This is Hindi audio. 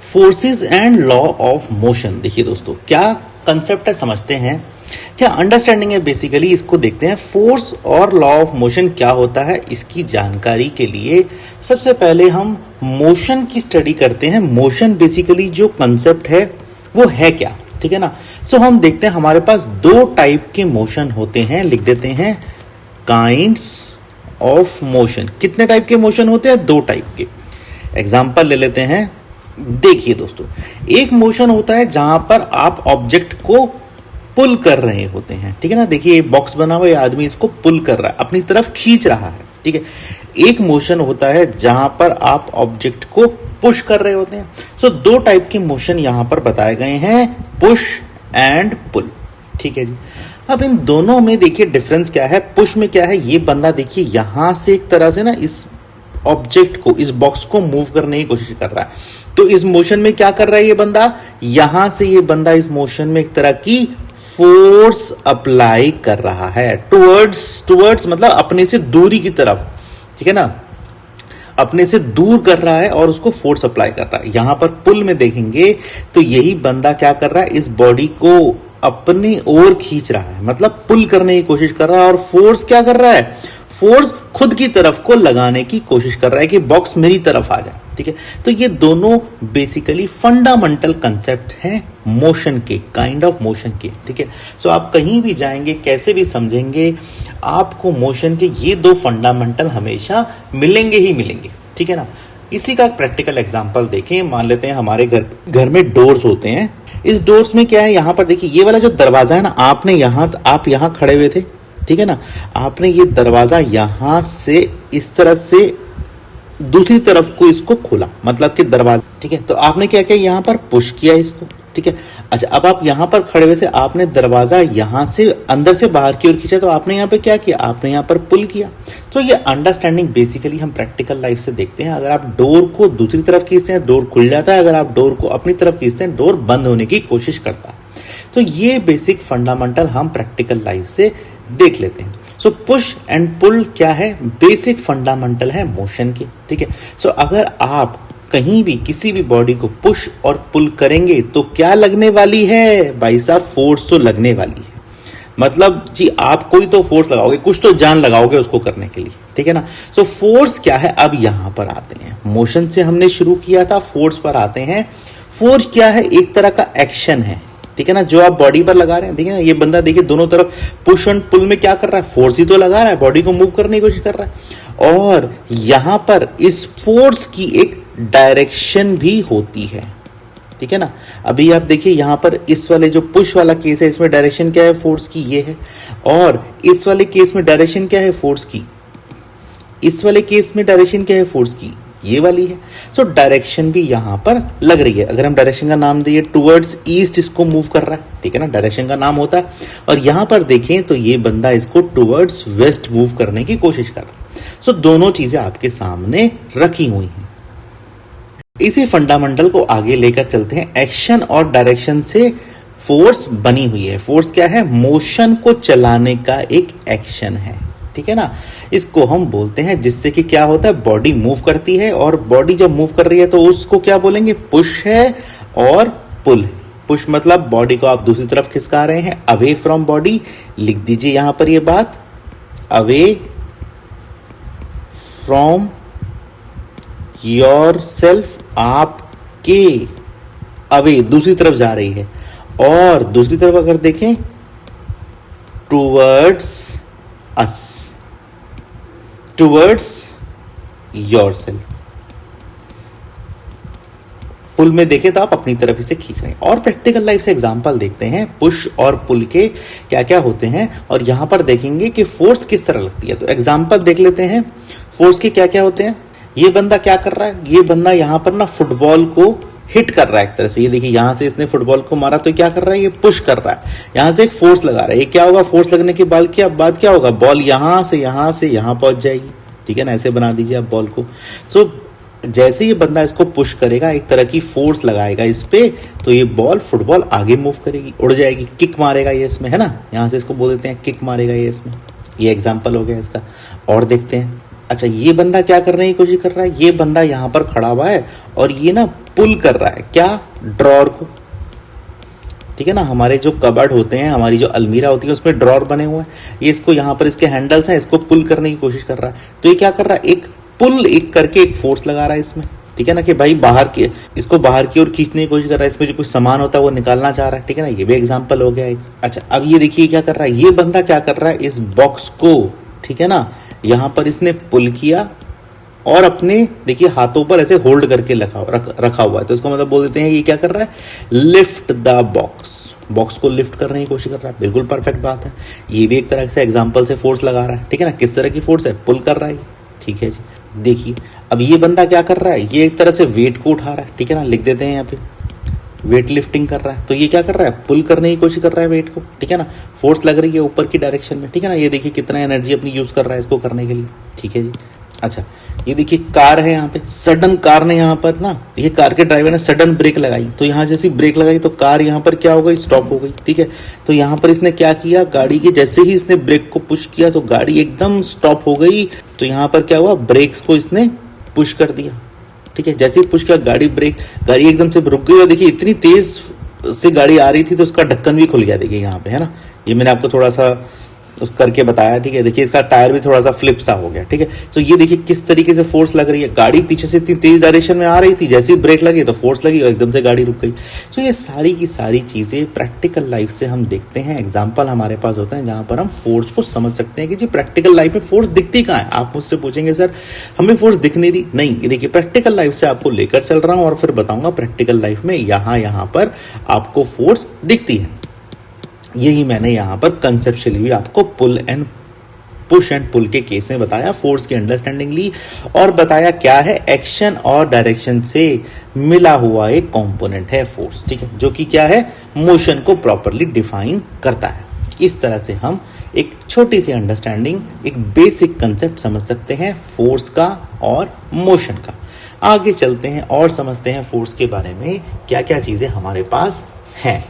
Forces and law of motion. देखिए दोस्तों, क्या कंसेप्ट है समझते हैं, क्या अंडरस्टैंडिंग है। बेसिकली इसको देखते हैं, फोर्स और लॉ ऑफ मोशन क्या होता है। इसकी जानकारी के लिए सबसे पहले हम मोशन की स्टडी करते हैं। मोशन बेसिकली जो कंसेप्ट है वो है क्या, ठीक है ना। सो हम देखते हैं, हमारे पास दो टाइप के मोशन होते हैं। लिख देते हैं काइंड्स ऑफ मोशन। कितने टाइप के मोशन होते हैं? दो टाइप के। एग्जाम्पल ले लेते हैं। देखिए दोस्तों, एक मोशन होता है जहां पर आप ऑब्जेक्ट को पुल कर रहे होते हैं, ठीक है ना। देखिए ये बॉक्स बना हुआ है, आदमी इसको पुल कर रहा है, अपनी तरफ खींच रहा है, ठीक है। एक मोशन होता है जहां पर आप ऑब्जेक्ट को पुश कर रहे होते हैं। सो दो टाइप के मोशन यहां पर बताए गए हैं, पुश एंड पुल, ठीक है जी। अब इन दोनों में देखिए डिफरेंस क्या है। पुश में क्या है, ये बंदा देखिए यहां से एक तरह से ना इस ऑब्जेक्ट को, इस बॉक्स को मूव करने की कोशिश कर रहा है। तो इस मोशन में क्या कर रहा है ये बंदा, यहां से ये बंदा इस मोशन में एक तरह की फोर्स अप्लाई कर रहा है टुवर्ड्स मतलब अपने से दूरी की तरफ, ठीक है ना, अपने से दूर कर रहा है और उसको फोर्स अप्लाई कर रहा है। यहां पर पुल में देखेंगे तो यही बंदा क्या कर रहा है, इस बॉडी को अपनी ओर खींच रहा है, मतलब पुल करने की कोशिश कर रहा है। और फोर्स क्या कर रहा है, फोर्स खुद की तरफ को लगाने की कोशिश कर रहा है कि बॉक्स मेरी तरफ आ जाए, ठीक है। तो ये दोनों बेसिकली फंडामेंटल कंसेप्ट हैं मोशन के, काइंड ऑफ मोशन के, ठीक है। सो आप कहीं भी जाएंगे, कैसे भी समझेंगे, आपको मोशन के ये दो फंडामेंटल हमेशा मिलेंगे ही मिलेंगे, ठीक है ना। इसी का प्रैक्टिकल एग्जांपल देखें। मान लेते हैं हमारे घर में डोर्स होते हैं। इस डोर्स में क्या है, यहां पर देखिए ये वाला जो दरवाजा है ना, आप यहां खड़े हुए थे, ठीक है ना। आपने ये दरवाजा यहां से इस तरह से दूसरी तरफ को इसको खोला, मतलब कि दरवाजा, ठीक है। तो आपने क्या किया, यहां पर पुश किया इसको, ठीक है। अच्छा, अब आप यहां पर खड़े हुए थे, आपने दरवाजा यहां से अंदर से बाहर की ओर खींचा, तो आपने यहां पे क्या किया, आपने यहां पर पुल किया। तो ये अंडरस्टैंडिंग बेसिकली हम प्रैक्टिकल लाइफ से देखते हैं। अगर आप डोर को दूसरी तरफ खींचते हैं, डोर खुल जाता है। अगर आप डोर को अपनी तरफ खींचते हैं, डोर बंद होने की कोशिश करता है। तो ये बेसिक फंडामेंटल हम प्रैक्टिकल लाइफ से देख लेते हैं। सो पुश एंड पुल क्या है, बेसिक फंडामेंटल है मोशन की, ठीक है। सो अगर आप कहीं भी किसी भी बॉडी को पुश और पुल करेंगे तो क्या लगने वाली है भाई साहब, फोर्स तो लगने वाली है। मतलब जी आप कोई तो फोर्स लगाओगे, कुछ तो जान लगाओगे उसको करने के लिए, ठीक है ना। सो फोर्स क्या है, अब यहां पर आते हैं। मोशन से हमने शुरू किया था, फोर्स पर आते हैं। फोर्स क्या है, एक तरह का एक्शन है, ठीक है ना, जो आप बॉडी पर लगा रहे हैं। देखिए ना, ये बंदा देखिए दोनों तरफ पुश एंड पुल में क्या कर रहा है, फोर्स ही तो लगा रहा है, बॉडी को मूव करने की कोशिश कर रहा है। और यहां पर इस फोर्स की एक डायरेक्शन भी होती है, ठीक है ना। अभी आप देखिए यहां पर इस वाले जो पुश वाला केस है, इसमें डायरेक्शन क्या है, फोर्स की ये है। और इस वाले केस में डायरेक्शन क्या है, फोर्स की। इस वाले केस में डायरेक्शन क्या है, फोर्स की, ये वाली है। सो डायरेक्शन भी यहां पर लग रही है। अगर हम डायरेक्शन का नाम दिए, टुवर्ड्स ईस्ट इसको मूव कर रहा है, ठीक है ना, डायरेक्शन का नाम होता है। और यहां पर देखें तो ये बंदा इसको टुवर्ड्स वेस्ट मूव करने की कोशिश कर रहा है। सो दोनों चीजें आपके सामने रखी हुई हैं। इसी फंडामेंटल को आगे लेकर चलते हैं। एक्शन और डायरेक्शन से फोर्स बनी हुई है। फोर्स क्या है, मोशन को चलाने का एक एक्शन है, ठीक है ना। इसको हम बोलते हैं, जिससे कि क्या होता है, बॉडी मूव करती है। और बॉडी जब मूव कर रही है तो उसको क्या बोलेंगे, पुश है और पुल है। पुश मतलब बॉडी को आप दूसरी तरफ खिसका रहे हैं, अवे फ्रॉम बॉडी। लिख दीजिए यहां पर ये बात, अवे फ्रॉम योर सेल्फ, आपके अवे दूसरी तरफ जा रही है। और दूसरी तरफ अगर देखें, towards us, towards yourself. पुल में देखें तो आप अपनी तरफ इसे खींच रहे हैं। और प्रैक्टिकल लाइफ से एग्जांपल देखते हैं, पुश और पुल के क्या क्या होते हैं। और यहां पर देखेंगे कि फोर्स किस तरह लगती है। तो एग्जांपल देख लेते हैं, फोर्स के क्या क्या होते हैं। ये बंदा क्या कर रहा है, ये बंदा यहां पर ना फुटबॉल को हिट कर रहा है एक तरह से। ये देखिए यहां से इसने फुटबॉल को मारा तो क्या कर रहा है, ये पुश कर रहा है, यहां से एक फोर्स लगा रहा है। ये क्या होगा, फोर्स लगने के बाद क्या होगा, बॉल यहां से यहां पहुंच जाएगी, ठीक है ना। ऐसे बना दीजिए आप बॉल को। सो जैसे ये बंदा इसको पुश करेगा, एक तरह की फोर्स लगाएगा इस पे, तो ये बॉल फुटबॉल आगे मूव करेगी, उड़ जाएगी, किक मारेगा ये इसमें, है ना। यहां से इसको बोल देते हैं किक मारेगा ये इसमें। ये एग्जाम्पल हो गया इसका। और देखते हैं, अच्छा ये बंदा क्या करने की कोशिश कर रहा है, ये बंदा यहां पर खड़ा हुआ है और ये ना पुल कर रहा है क्या, ड्रॉर को, ठीक है ना। हमारे जो कबर्ड होते हैं, हमारी जो अलमीरा होती है, उसमें ड्रॉर बने हुए हैं, ये इसको यहाँ पर इसके हैंडल्स हैं, इसको पुल करने की कोशिश कर रहा है। तो ये क्या कर रहा है, एक पुल एक करके एक फोर्स लगा रहा है इसमें, ठीक है ना, कि भाई बाहर की, इसको बाहर की ओर खींचने की कोशिश कर रहा है, इसमें जो कुछ सामान होता है वो निकालना चाह रहा है, ठीक है ना। ये भी एग्जांपल हो गया एक। अच्छा, अब ये देखिए क्या कर रहा है, ये बंदा क्या कर रहा है, इस बॉक्स को, ठीक है ना, यहां पर इसने पुल किया और अपने देखिए हाथों पर ऐसे होल्ड करके रखा हुआ है। तो इसको मतलब बोल देते हैं ये क्या कर रहा है, लिफ्ट द बॉक्स, बॉक्स को लिफ्ट करने की कोशिश कर रहा है। बिल्कुल परफेक्ट बात है। ये भी एक तरह से एग्जांपल से फोर्स लगा रहा है, ठीक है ना। किस तरह की फोर्स है, पुल कर रहा है, ठीक है जी। देखिए अब ये बंदा क्या कर रहा है, ये एक तरह से वेट को उठा रहा है, ठीक है ना, लिख देते हैं यहाँ पे वेट लिफ्टिंग कर रहा है। तो ये क्या कर रहा है, पुल करने की कोशिश कर रहा है वेट को, ठीक है ना, फोर्स लग रही है ऊपर की डायरेक्शन में, ठीक है ना। ये देखिए कितना एनर्जी अपनी यूज कर रहा है इसको करने के लिए, ठीक है जी। अच्छा, ये देखिए कार है यहाँ पे, सडन कार ने यहाँ पर ना, ये कार के ड्राइवर ने सडन ब्रेक लगाई, तो यहाँ जैसी ब्रेक लगाई तो कार यहाँ पर क्या हो गई, स्टॉप हो गई, ठीक है। तो यहाँ पर इसने क्या किया, गाड़ी के जैसे ही इसने ब्रेक को पुश किया तो गाड़ी एकदम स्टॉप हो गई। तो यहाँ पर क्या हुआ, ब्रेक्स को इसने पुश कर दिया, ठीक है। जैसे ही पुश किया गाड़ी एकदम से रुक गई। और देखिए इतनी तेज से गाड़ी आ रही थी तो उसका ढक्कन भी खुल गया, देखिए यहाँ पे है ना, ये मैंने आपको थोड़ा सा उस करके बताया, ठीक है। देखिए इसका टायर भी थोड़ा सा फ्लिप सा हो गया, ठीक है। तो ये देखिए किस तरीके से फोर्स लग रही है, गाड़ी पीछे से इतनी तेज डायरेक्शन में आ रही थी, जैसे ही ब्रेक लगी तो फोर्स लगी और एकदम से गाड़ी रुक गई। तो ये सारी की सारी चीजें प्रैक्टिकल लाइफ से हम देखते हैं, एग्जाम्पल हमारे पास होता है जहां पर हम फोर्स को समझ सकते हैं कि जी प्रैक्टिकल लाइफ में फोर्स दिखती कहाँ है। आप मुझसे पूछेंगे सर हमें फोर्स दिख नहीं रही, नहीं, ये देखिए प्रैक्टिकल लाइफ से आपको लेकर चल रहा हूं और फिर बताऊंगा प्रैक्टिकल लाइफ में यहां पर आपको फोर्स दिखती है। यही मैंने यहां पर कंसेप्चुअली भी आपको पुश एंड पुल के केस में बताया, फोर्स की अंडरस्टैंडिंग ली और बताया क्या है, एक्शन और डायरेक्शन से मिला हुआ एक कंपोनेंट है फोर्स, ठीक है, जो कि क्या है, मोशन को प्रॉपरली डिफाइन करता है। इस तरह से हम एक छोटी सी अंडरस्टैंडिंग, एक बेसिक कंसेप्ट समझ सकते हैं फोर्स का और मोशन का। आगे चलते हैं और समझते हैं फोर्स के बारे में क्या क्या चीजें हमारे पास हैं।